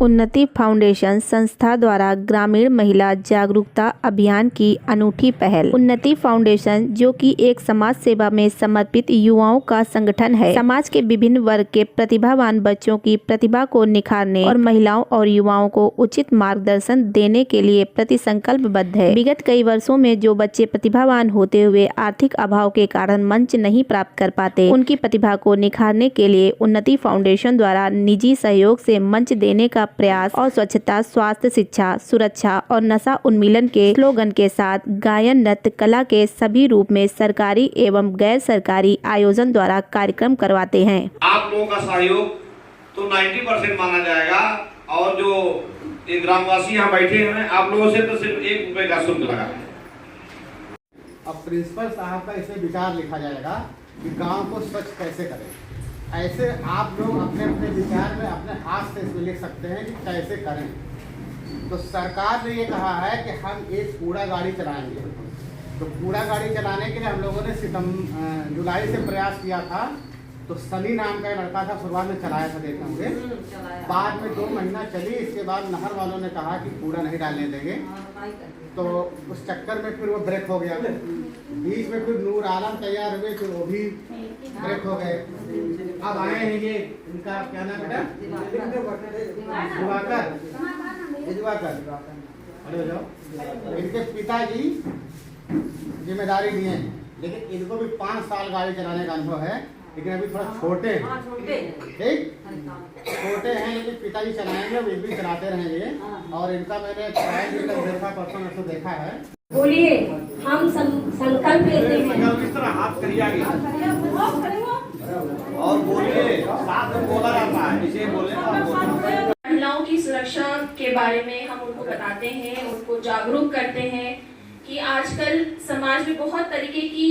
उन्नति फाउंडेशन संस्था द्वारा ग्रामीण महिला जागरूकता अभियान की अनूठी पहल। उन्नति फाउंडेशन, जो कि एक समाज सेवा में समर्पित युवाओं का संगठन है, समाज के विभिन्न वर्ग के प्रतिभावान बच्चों की प्रतिभा को निखारने और महिलाओं और युवाओं को उचित मार्गदर्शन देने के लिए प्रतिसंकल्पबद्ध है। विगत कई वर्षों में जो बच्चे प्रतिभावान होते हुए आर्थिक अभाव के कारण मंच नहीं प्राप्त कर पाते, उनकी प्रतिभा को निखारने के लिए उन्नति फाउंडेशन द्वारा निजी सहयोग से मंच देने का प्रयास और स्वच्छता, स्वास्थ्य, शिक्षा, सुरक्षा और नशा उन्मूलन के स्लोगन के साथ गायन, नृत्य, कला के सभी रूप में सरकारी एवं गैर सरकारी आयोजन द्वारा कार्यक्रम करवाते हैं। आप लोगों का सहयोग तो 90% माना जाएगा और जो ये ग्रामवासी यहाँ बैठे हैं, आप लोगों से तो सिर्फ 1 रुपए का शुल्क लगा है। अब प्रिंसिपल साहब का इसमें विचार लिखा जाएगा कि गांव को स्वच्छ कैसे करें। ऐसे आप लोग अपने अपने विचार में अपने हाथ से इसमें लिख सकते हैं कि कैसे करें। तो सरकार ने ये कहा है कि हम एक कूड़ा गाड़ी चलाएंगे। तो कूड़ा गाड़ी चलाने के लिए हम लोगों ने जुलाई से प्रयास किया था। तो सनी नाम का लड़का था, शुरुआत में चलाया था, देखते होंगे। बाद में 2 महीना चली, इसके बाद नहर वालों ने कहा कि कूड़ा नहीं डालने देंगे। तो उस चक्कर में फिर वो ब्रेक हो गया। बीच में फिर नूर आलम तैयार हुए, फिर वो भी ब्रेक हो गए। अब आए हैं ये, इनका क्या नाम बेटा? दिवाकर। अरे जाओ। इनके पिताजी जिम्मेदारी लिए हैं, लेकिन इनको भी 5 साल गाड़ी चलाने का अनुभव है, लेकिन अभी थोड़ा छोटे हैं। ठीक, छोटे हैं, लेकिन पिताजी चलाएंगे, वे भी चलाते रहेंगे। और इनका मैंने देखा, परसों में तो देखा है। बोलिए, हम संकल्प लेते हैं। इस तरह हाथ करिए आगे और बोलिए, साथ में बोला जाता है, इसे बोले। महिलाओं की सुरक्षा के बारे में हम उनको बताते हैं, उनको जागरूक करते हैं कि आजकल समाज में बहुत तरीके की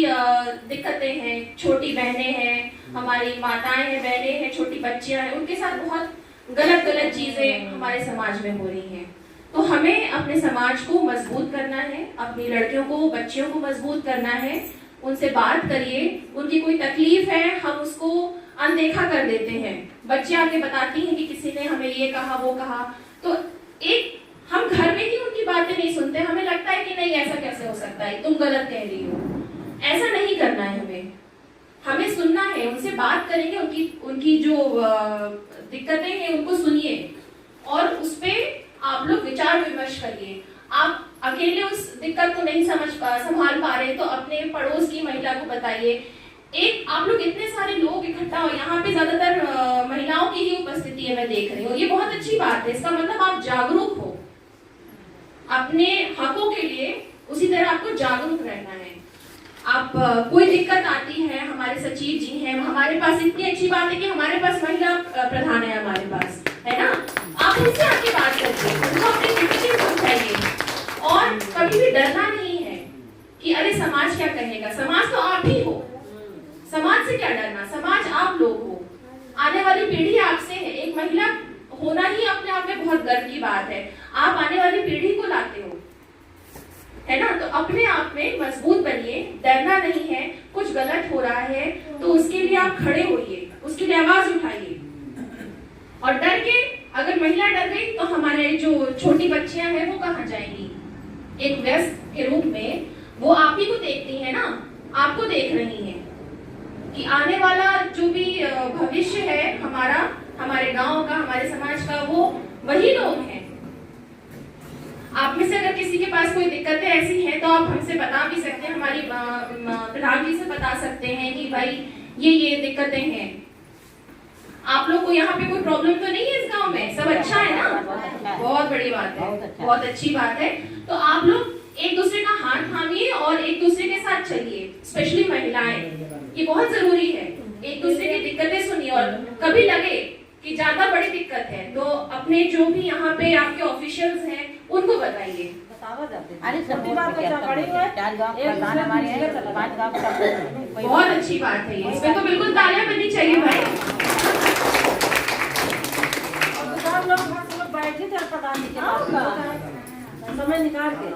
दिक्कतें हैं। छोटी बहनें हैं, हमारी माताएं हैं, बहनें हैं, छोटी बच्चियां हैं, उनके साथ बहुत गलत चीजें हमारे समाज में हो रही हैं। तो हमें अपने समाज को मजबूत करना है, अपनी लड़कियों को, बच्चियों को मजबूत करना है। उनसे बात करिए, उनकी कोई तकलीफ है, हम उसको अनदेखा कर देते हैं। बच्चे आके बताती हैं कि किसी ने हमें ये कहा, वो कहा, तो एक हम घर में ही उनकी बातें नहीं सुनते। हमें लगता है कि नहीं, ऐसा कैसे हो सकता है, तुम गलत कह रही हो। ऐसा नहीं करना है, हमें सुनना है, उनसे बात करेंगे, उनकी जो दिक्कतें हैं उनको सुनिए और उस पे आप लोग विचार विमर्श करिए। आप अकेले उस दिक्कत को नहीं संभाल पा रहे तो अपने पड़ोस की महिला को बताइए। एक आप लोग इतने सारे लोग इकट्ठा हो, यहाँ पे ज्यादातर महिलाओं की ही उपस्थिति है, मैं देख रही हूँ। ये बहुत अच्छी बात है, इसका मतलब आप जागरूक हो अपने हकों के लिए। उसी तरह आपको जागरूक रहना है। आप कोई दिक्कत आती है, हमारे सचिव जी हैं, हमारे पास इतनी अच्छी बात है कि हमारे पास महिला प्रधान है, हमारे पास है ना। आप उनसे आके बात करिए, उनको अपनी दिक्कतें समझाइए और कभी भी डरना नहीं है कि अरे समाज क्या कहेगा। समाज तो आप ही हो, समाज से क्या डरना, समाज आप लोग हो। आने वाली पीढ़ी आपसे है। एक महिला होना ही अपने आप में बहुत गर्व की बात है। आप आने वाली पीढ़ी को लाते हो, है ना। तो अपने आप में मजबूत बनिए, डरना नहीं है। कुछ गलत हो रहा है तो उसके लिए आप खड़े होइए, उसके लिए आवाज उठाइए। और डर के अगर महिला डर गई तो हमारे जो छोटी बच्चियां हैं वो कहाँ जाएंगी। एक व्यस्त के रूप में वो आप ही को देखती है ना, आपको देख रही है कि आने वाला जो भी भविष्य है हमारा, हमारे गांव का, हमारे समाज का, वो वही लोग हैं। आप में से अगर किसी के पास कोई दिक्कतें ऐसी हैं तो आप हमसे बता भी सकते हैं, हमारी प्रधान जी से बता सकते हैं कि भाई ये दिक्कतें हैं। आप लोग को यहाँ पे कोई प्रॉब्लम तो नहीं है इस गांव में, सब अच्छा है ना। बहुत बड़ी बात है, बहुत अच्छी बात है। तो आप लोग एक दूसरे का हाथ थामिए और एक दूसरे के साथ चलिए, स्पेशली महिलाएं, ये बहुत जरूरी है। एक दूसरे की दिक्कतें सुनिए और कभी लगे कि ज्यादा बड़ी दिक्कत है तो अपने जो भी यहाँ पे आपके ऑफिशियल्स हैं उनको बताइए। बहुत अच्छी बात है ये, इसमें तो बिल्कुल तालियां बजनी चाहिए भाई। लोग बैठे थे, पता नहीं समय निकाल के